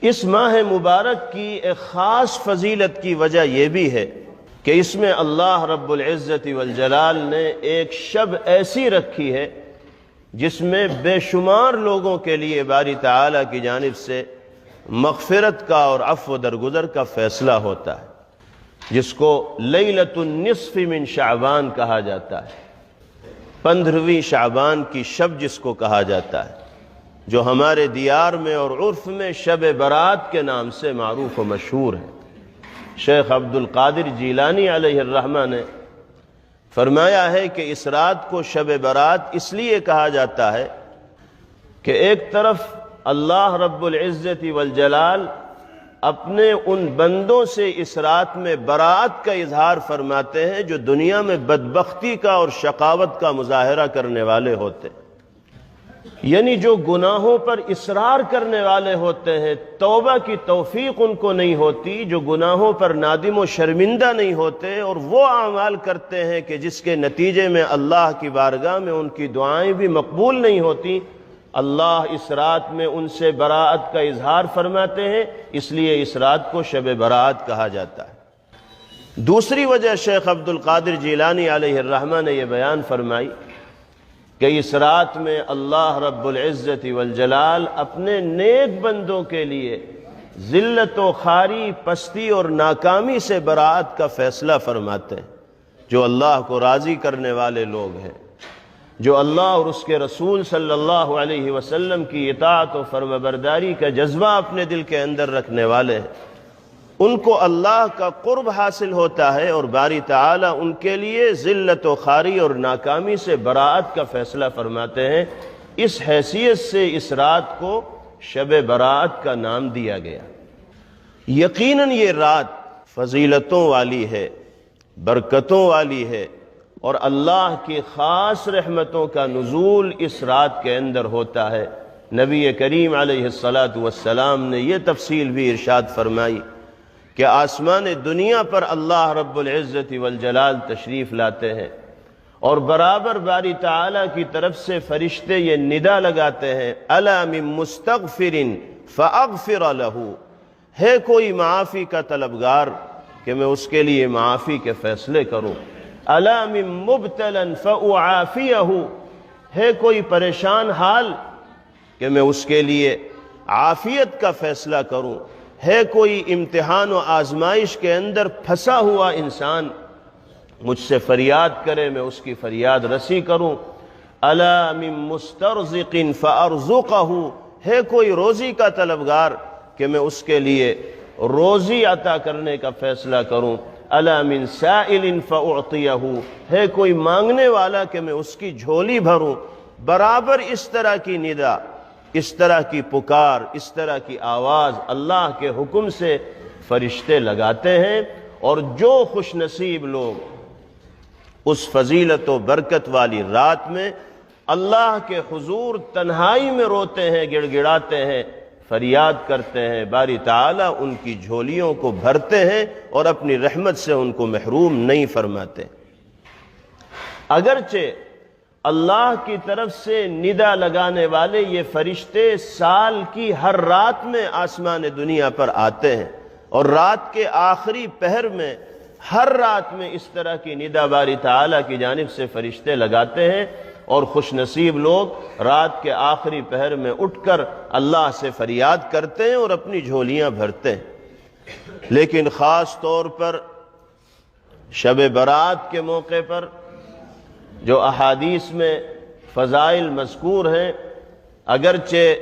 اس ماہ مبارک کی ایک خاص فضیلت کی وجہ یہ بھی ہے کہ اس میں اللہ رب العزت والجلال نے ایک شب ایسی رکھی ہے جس میں بے شمار لوگوں کے لیے باری تعالیٰ کی جانب سے مغفرت کا اور عفو درگزر کا فیصلہ ہوتا ہے، جس کو لیلۃ النصف من شعبان کہا جاتا ہے، 15ویں شعبان کی شب جس کو کہا جاتا ہے، جو ہمارے دیار میں اور عرف میں شب برات کے نام سے معروف و مشہور ہے۔ شیخ عبد القادر جیلانی علیہ الرحمہ نے فرمایا ہے کہ اس رات کو شب برات اس لیے کہا جاتا ہے کہ ایک طرف اللہ رب العزت والجلال اپنے ان بندوں سے اس رات میں برات کا اظہار فرماتے ہیں جو دنیا میں بدبختی کا اور شقاوت کا مظاہرہ کرنے والے ہوتے ہیں، یعنی جو گناہوں پر اصرار کرنے والے ہوتے ہیں، توبہ کی توفیق ان کو نہیں ہوتی، جو گناہوں پر نادم و شرمندہ نہیں ہوتے اور وہ اعمال کرتے ہیں کہ جس کے نتیجے میں اللہ کی بارگاہ میں ان کی دعائیں بھی مقبول نہیں ہوتی، اللہ اس رات میں ان سے براءت کا اظہار فرماتے ہیں، اس لیے اس رات کو شب براءت کہا جاتا ہے۔ دوسری وجہ شیخ عبد القادر جیلانی علیہ الرحمہ نے یہ بیان فرمائی کہ اس رات میں اللہ رب العزت والجلال اپنے نیک بندوں کے لیے ذلت و خواری، پستی اور ناکامی سے براءت کا فیصلہ فرماتے ہیں۔ جو اللہ کو راضی کرنے والے لوگ ہیں، جو اللہ اور اس کے رسول صلی اللہ علیہ وسلم کی اطاعت و فرمانبرداری کا جذبہ اپنے دل کے اندر رکھنے والے ہیں، ان کو اللہ کا قرب حاصل ہوتا ہے اور باری تعالیٰ ان کے لیے ذلت و خواری اور ناکامی سے براءت کا فیصلہ فرماتے ہیں۔ اس حیثیت سے اس رات کو شب براءت کا نام دیا گیا۔ یقیناً یہ رات فضیلتوں والی ہے، برکتوں والی ہے، اور اللہ کی خاص رحمتوں کا نزول اس رات کے اندر ہوتا ہے۔ نبی کریم علیہ السلام نے یہ تفصیل بھی ارشاد فرمائی کہ آسمان دنیا پر اللہ رب العزت والجلال تشریف لاتے ہیں اور برابر باری تعالیٰ کی طرف سے فرشتے یہ ندا لگاتے ہیں، الا من مستغفر فاغفر له، ہے کوئی معافی کا طلبگار کہ میں اس کے لیے معافی کے فیصلے کروں، الا من مبتلا فاعافیہ، ہے کوئی پریشان حال کہ میں اس کے لیے عافیت کا فیصلہ کروں، ہے کوئی امتحان و آزمائش کے اندر پھنسا ہوا انسان مجھ سے فریاد کرے میں اس کی فریاد رسی کروں، الا من مسترزق فارزقہ، ہے کوئی روزی کا طلبگار کہ میں اس کے لیے روزی عطا کرنے کا فیصلہ کروں، الا من سائل فاعطیہ، ہے کوئی مانگنے والا کہ میں اس کی جھولی بھروں۔ برابر اس طرح کی ندا، اس طرح کی پکار، اس طرح کی آواز اللہ کے حکم سے فرشتے لگاتے ہیں، اور جو خوش نصیب لوگ اس فضیلت و برکت والی رات میں اللہ کے حضور تنہائی میں روتے ہیں، گڑ گڑاتے ہیں، فریاد کرتے ہیں، باری تعالیٰ ان کی جھولیوں کو بھرتے ہیں اور اپنی رحمت سے ان کو محروم نہیں فرماتے۔ اگرچہ اللہ کی طرف سے ندا لگانے والے یہ فرشتے سال کی ہر رات میں آسمان دنیا پر آتے ہیں، اور رات کے آخری پہر میں ہر رات میں اس طرح کی ندا باری تعالیٰ کی جانب سے فرشتے لگاتے ہیں، اور خوش نصیب لوگ رات کے آخری پہر میں اٹھ کر اللہ سے فریاد کرتے ہیں اور اپنی جھولیاں بھرتے ہیں۔ لیکن خاص طور پر شب برات کے موقع پر جو احادیث میں فضائل مذکور ہیں، اگرچہ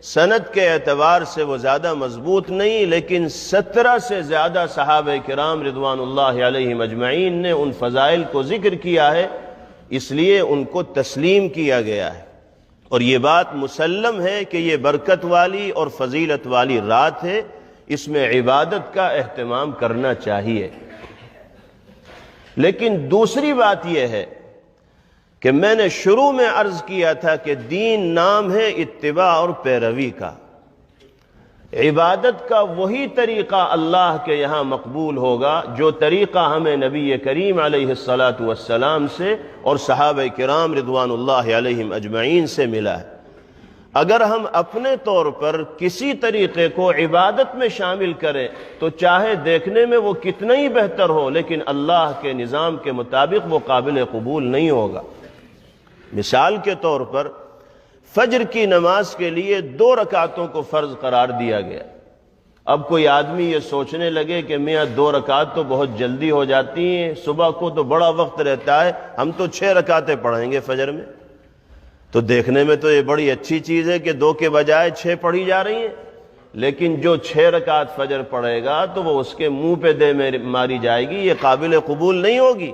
سند کے اعتبار سے وہ زیادہ مضبوط نہیں، لیکن 17 سے زیادہ صحابہ کرام رضوان اللہ علیہم اجمعین نے ان فضائل کو ذکر کیا ہے، اس لیے ان کو تسلیم کیا گیا ہے، اور یہ بات مسلم ہے کہ یہ برکت والی اور فضیلت والی رات ہے، اس میں عبادت کا اہتمام کرنا چاہیے۔ لیکن دوسری بات یہ ہے کہ میں نے شروع میں عرض کیا تھا کہ دین نام ہے اتباع اور پیروی کا، عبادت کا وہی طریقہ اللہ کے یہاں مقبول ہوگا جو طریقہ ہمیں نبی کریم علیہ السلام سے اور صحابہ کرام رضوان اللہ علیہم اجمعین سے ملا ہے۔ اگر ہم اپنے طور پر کسی طریقے کو عبادت میں شامل کریں تو چاہے دیکھنے میں وہ کتنا ہی بہتر ہو، لیکن اللہ کے نظام کے مطابق وہ قابل قبول نہیں ہوگا۔ مثال کے طور پر فجر کی نماز کے لیے 2 رکعتوں کو فرض قرار دیا گیا۔ اب کوئی آدمی یہ سوچنے لگے کہ میاں 2 رکعت تو بہت جلدی ہو جاتی ہیں، صبح کو تو بڑا وقت رہتا ہے، ہم تو 6 رکعتیں پڑھیں گے فجر میں۔ تو دیکھنے میں تو یہ بڑی اچھی چیز ہے کہ 2 کے بجائے 6 پڑھی جا رہی ہیں، لیکن جو 6 رکعت فجر پڑھے گا تو وہ اس کے منہ پہ دے ماری جائے گی، یہ قابل قبول نہیں ہوگی۔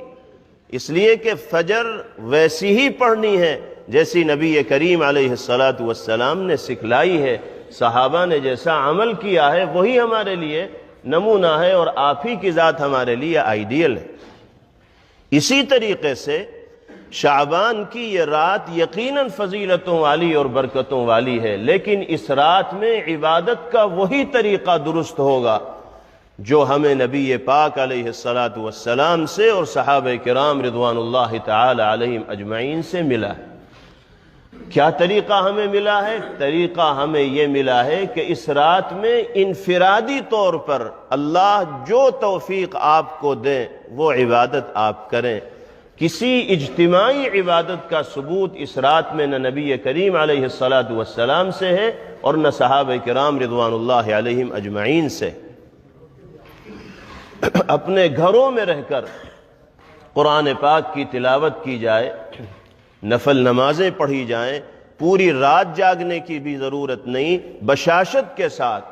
اس لیے کہ فجر ویسی ہی پڑھنی ہے جیسی نبی کریم علیہ السلام نے سکھلائی ہے، صحابہ نے جیسا عمل کیا ہے وہی ہمارے لیے نمونہ ہے، اور آپ ہی کی ذات ہمارے لیے آئیڈیل ہے۔ اسی طریقے سے شعبان کی یہ رات یقیناً فضیلتوں والی اور برکتوں والی ہے، لیکن اس رات میں عبادت کا وہی طریقہ درست ہوگا جو ہمیں نبی پاک علیہ السلام سے اور صحابہ کرام رضوان اللہ تعالی علیہم اجمعین سے ملا ہے۔ کیا طریقہ ہمیں ملا ہے؟ طریقہ ہمیں یہ ملا ہے کہ اس رات میں انفرادی طور پر اللہ جو توفیق آپ کو دیں وہ عبادت آپ کریں۔ کسی اجتماعی عبادت کا ثبوت اس رات میں نہ نبی کریم علیہ السلام سے ہے اور نہ صحابہ کرام رضوان اللہ علیہم اجمعین سے۔ اپنے گھروں میں رہ کر قرآن پاک کی تلاوت کی جائے، نفل نمازیں پڑھی جائیں، پوری رات جاگنے کی بھی ضرورت نہیں، بشاشت کے ساتھ،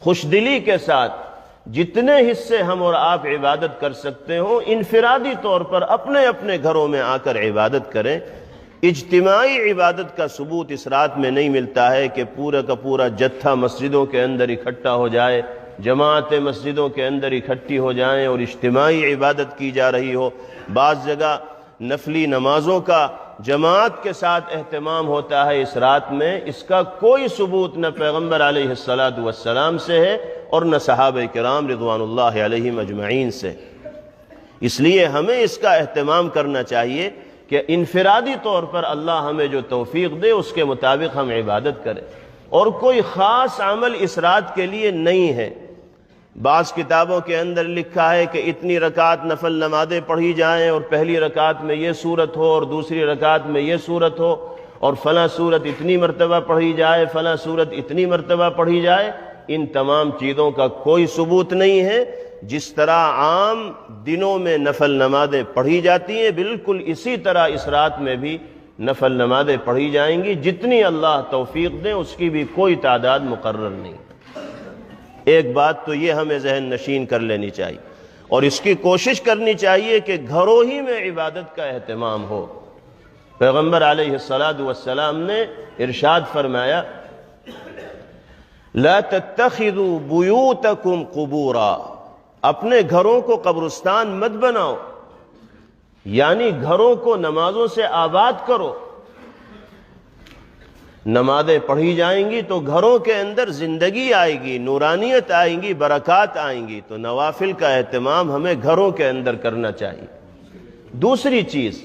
خوش دلی کے ساتھ جتنے حصے ہم اور آپ عبادت کر سکتے ہوں انفرادی طور پر اپنے اپنے گھروں میں آ کر عبادت کریں۔ اجتماعی عبادت کا ثبوت اس رات میں نہیں ملتا ہے کہ پورا کا پورا جتھا مسجدوں کے اندر اکٹھا ہو جائے، جماعتیں مسجدوں کے اندر اکٹھی ہو جائیں اور اجتماعی عبادت کی جا رہی ہو۔ بعض جگہ نفلی نمازوں کا جماعت کے ساتھ اہتمام ہوتا ہے اس رات میں، اس کا کوئی ثبوت نہ پیغمبر علیہ السلام سے ہے اور نہ صحابہ کرام رضوان اللہ علیہم اجمعین سے۔ اس لیے ہمیں اس کا اہتمام کرنا چاہیے کہ انفرادی طور پر اللہ ہمیں جو توفیق دے اس کے مطابق ہم عبادت کریں، اور کوئی خاص عمل اس رات کے لیے نہیں ہے۔ بعض کتابوں کے اندر لکھا ہے کہ اتنی رکعت نفل نمازیں پڑھی جائیں اور پہلی رکعت میں یہ سورت ہو اور دوسری رکعت میں یہ سورت ہو، اور فلاں سورت اتنی مرتبہ پڑھی جائے، فلاں سورت اتنی مرتبہ پڑھی جائے۔ ان تمام چیزوں کا کوئی ثبوت نہیں ہے۔ جس طرح عام دنوں میں نفل نمازیں پڑھی جاتی ہیں بالکل اسی طرح اس رات میں بھی نفل نمازیں پڑھی جائیں گی، جتنی اللہ توفیق دیں اس کی بھی کوئی تعداد مقرر نہیں۔ ایک بات تو یہ ہمیں ذہن نشین کر لینی چاہیے اور اس کی کوشش کرنی چاہیے کہ گھروں ہی میں عبادت کا اہتمام ہو۔ پیغمبر علیہ السلام نے ارشاد فرمایا، لا تتخذوا بیوتکم قبورا، اپنے گھروں کو قبرستان مت بناؤ، یعنی گھروں کو نمازوں سے آباد کرو۔ نمازیں پڑھی جائیں گی تو گھروں کے اندر زندگی آئے گی، نورانیت آئیں گی، برکات آئیں گی، تو نوافل کا اہتمام ہمیں گھروں کے اندر کرنا چاہیے۔ دوسری چیز،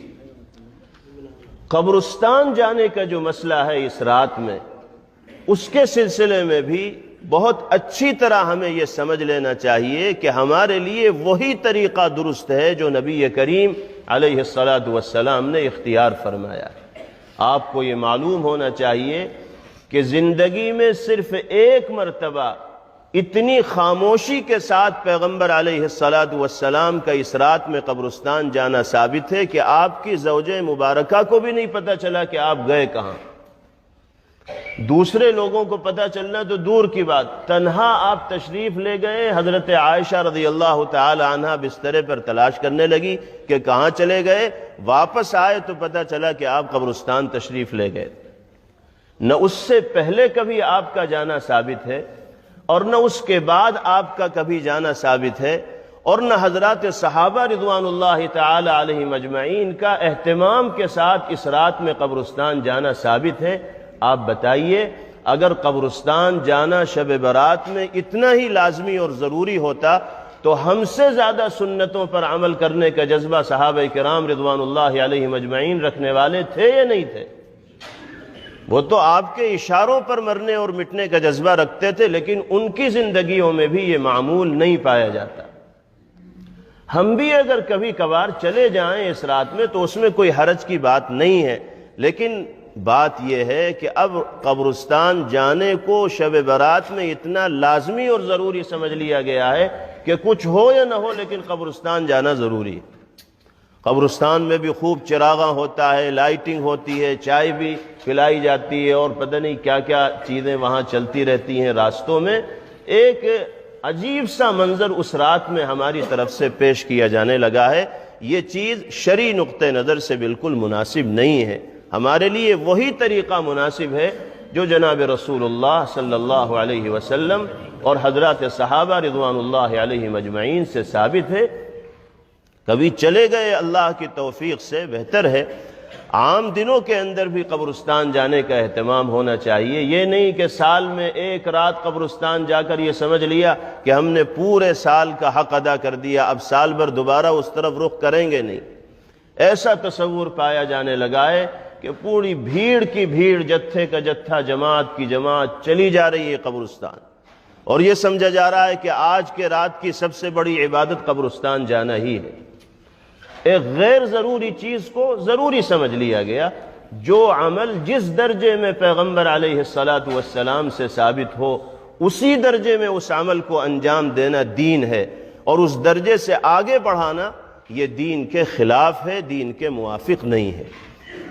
قبرستان جانے کا جو مسئلہ ہے اس رات میں، اس کے سلسلے میں بھی بہت اچھی طرح ہمیں یہ سمجھ لینا چاہیے کہ ہمارے لیے وہی طریقہ درست ہے جو نبی کریم علیہ السلام نے اختیار فرمایا۔ آپ کو یہ معلوم ہونا چاہیے کہ زندگی میں صرف ایک مرتبہ اتنی خاموشی کے ساتھ پیغمبر علیہ السلام کا اس رات میں قبرستان جانا ثابت ہے کہ آپ کی زوجہ مبارکہ کو بھی نہیں پتہ چلا کہ آپ گئے کہاں۔ دوسرے لوگوں کو پتہ چلنا تو دور کی بات، تنہا آپ تشریف لے گئے۔ حضرت عائشہ رضی اللہ تعالی عنہ بسترے پر تلاش کرنے لگی کہ کہاں چلے گئے، واپس آئے تو پتہ چلا کہ آپ قبرستان تشریف لے گئے۔ نہ اس سے پہلے کبھی آپ کا جانا ثابت ہے اور نہ اس کے بعد آپ کا کبھی جانا ثابت ہے، اور نہ حضرات صحابہ رضوان اللہ تعالی علیہم اجمعین کا اہتمام کے ساتھ اس رات میں قبرستان جانا ثابت ہے۔ آپ بتائیے، اگر قبرستان جانا شب برات میں اتنا ہی لازمی اور ضروری ہوتا تو ہم سے زیادہ سنتوں پر عمل کرنے کا جذبہ صحابہ کرام رضوان اللہ علیہم اجمعین رکھنے والے تھے یا نہیں تھے؟ وہ تو آپ کے اشاروں پر مرنے اور مٹنے کا جذبہ رکھتے تھے، لیکن ان کی زندگیوں میں بھی یہ معمول نہیں پایا جاتا۔ ہم بھی اگر کبھی کبھار چلے جائیں اس رات میں تو اس میں کوئی حرج کی بات نہیں ہے، لیکن بات یہ ہے کہ اب قبرستان جانے کو شب برات میں اتنا لازمی اور ضروری سمجھ لیا گیا ہے کہ کچھ ہو یا نہ ہو لیکن قبرستان جانا ضروری ہے۔ قبرستان میں بھی خوب چراغاں ہوتا ہے، لائٹنگ ہوتی ہے، چائے بھی پلائی جاتی ہے اور پتہ نہیں کیا کیا چیزیں وہاں چلتی رہتی ہیں راستوں میں۔ ایک عجیب سا منظر اس رات میں ہماری طرف سے پیش کیا جانے لگا ہے۔ یہ چیز شرعی نقطہ نظر سے بالکل مناسب نہیں ہے۔ ہمارے لیے وہی طریقہ مناسب ہے جو جناب رسول اللہ صلی اللہ علیہ وسلم اور حضرات صحابہ رضوان اللہ علیہم اجمعین سے ثابت ہے۔ کبھی چلے گئے اللہ کی توفیق سے بہتر ہے۔ عام دنوں کے اندر بھی قبرستان جانے کا اہتمام ہونا چاہیے۔ یہ نہیں کہ سال میں ایک رات قبرستان جا کر یہ سمجھ لیا کہ ہم نے پورے سال کا حق ادا کر دیا، اب سال بھر دوبارہ اس طرف رخ کریں گے نہیں۔ ایسا تصور پایا جانے لگا ہے کہ پوری بھیڑ کی بھیڑ، جتھے کا جتھا، جماعت کی جماعت چلی جا رہی ہے قبرستان، اور یہ سمجھا جا رہا ہے کہ آج کے رات کی سب سے بڑی عبادت قبرستان جانا ہی ہے۔ ایک غیر ضروری چیز کو ضروری سمجھ لیا گیا۔ جو عمل جس درجے میں پیغمبر علیہ السلام سے ثابت ہو اسی درجے میں اس عمل کو انجام دینا دین ہے، اور اس درجے سے آگے بڑھانا یہ دین کے خلاف ہے، دین کے موافق نہیں ہے۔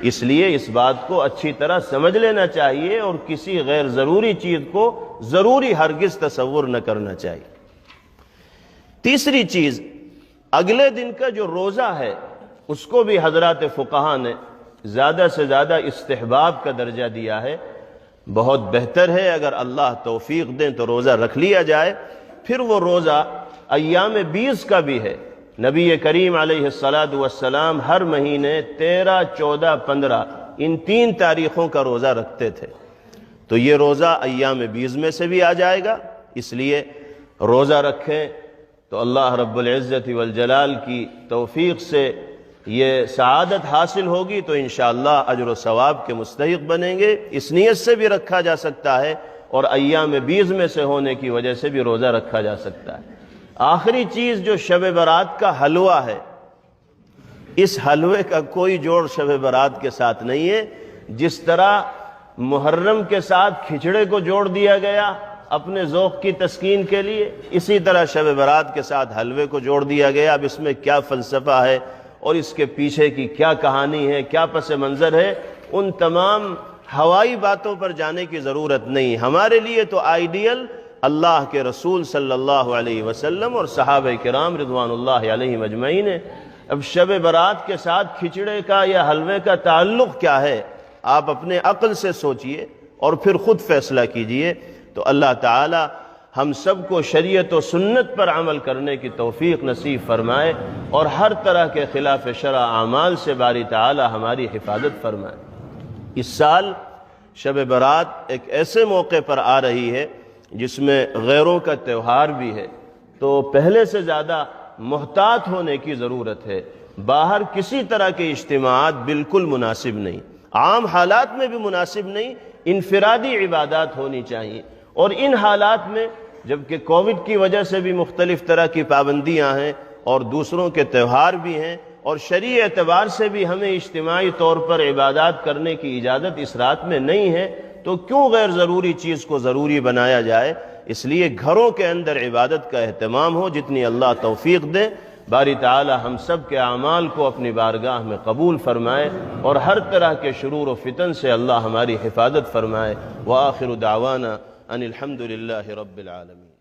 اس لیے اس بات کو اچھی طرح سمجھ لینا چاہیے اور کسی غیر ضروری چیز کو ضروری ہرگز تصور نہ کرنا چاہیے۔ تیسری چیز، اگلے دن کا جو روزہ ہے اس کو بھی حضرات فقہا نے زیادہ سے زیادہ استحباب کا درجہ دیا ہے۔ بہت بہتر ہے اگر اللہ توفیق دیں تو روزہ رکھ لیا جائے۔ پھر وہ روزہ ایام 20 کا بھی ہے۔ نبی کریم علیہ السلام ہر مہینے 13، 14، 15 ان 3 تاریخوں کا روزہ رکھتے تھے، تو یہ روزہ ایام 20 میں سے بھی آ جائے گا۔ اس لیے روزہ رکھیں تو اللہ رب العزت والجلال کی توفیق سے یہ سعادت حاصل ہوگی، تو انشاءاللہ اجر و ثواب کے مستحق بنیں گے۔ اس نیت سے بھی رکھا جا سکتا ہے اور ایام 20 میں سے ہونے کی وجہ سے بھی روزہ رکھا جا سکتا ہے۔ آخری چیز جو شب برات کا حلوہ ہے، اس حلوے کا کوئی جوڑ شب برات کے ساتھ نہیں ہے۔ جس طرح محرم کے ساتھ کھچڑے کو جوڑ دیا گیا اپنے ذوق کی تسکین کے لیے، اسی طرح شب برات کے ساتھ حلوے کو جوڑ دیا گیا۔ اب اس میں کیا فلسفہ ہے اور اس کے پیچھے کی کیا کہانی ہے، کیا پس منظر ہے، ان تمام ہوائی باتوں پر جانے کی ضرورت نہیں۔ ہمارے لیے تو آئیڈیل اللہ کے رسول صلی اللہ علیہ وسلم اور صحابہ کرام رضوان اللہ علیہم اجمعین ہے۔ اب شب برات کے ساتھ کھچڑے کا یا حلوے کا تعلق کیا ہے، آپ اپنے عقل سے سوچئے اور پھر خود فیصلہ کیجئے۔ تو اللہ تعالی ہم سب کو شریعت و سنت پر عمل کرنے کی توفیق نصیب فرمائے اور ہر طرح کے خلاف شرع اعمال سے باری تعالی ہماری حفاظت فرمائے۔ اس سال شب برات ایک ایسے موقع پر آ رہی ہے جس میں غیروں کا تہوار بھی ہے، تو پہلے سے زیادہ محتاط ہونے کی ضرورت ہے۔ باہر کسی طرح کے اجتماعات بالکل مناسب نہیں، عام حالات میں بھی مناسب نہیں، انفرادی عبادات ہونی چاہیے۔ اور ان حالات میں جبکہ کووڈ کی وجہ سے بھی مختلف طرح کی پابندیاں ہیں اور دوسروں کے تہوار بھی ہیں، اور شرعی اعتبار سے بھی ہمیں اجتماعی طور پر عبادات کرنے کی اجازت اس رات میں نہیں ہے، تو کیوں غیر ضروری چیز کو ضروری بنایا جائے؟ اس لیے گھروں کے اندر عبادت کا اہتمام ہو جتنی اللہ توفیق دے۔ باری تعالی ہم سب کے اعمال کو اپنی بارگاہ میں قبول فرمائے اور ہر طرح کے شرور و فتن سے اللہ ہماری حفاظت فرمائے۔ وآخر دعوانا ان الحمد للہ رب العالمین۔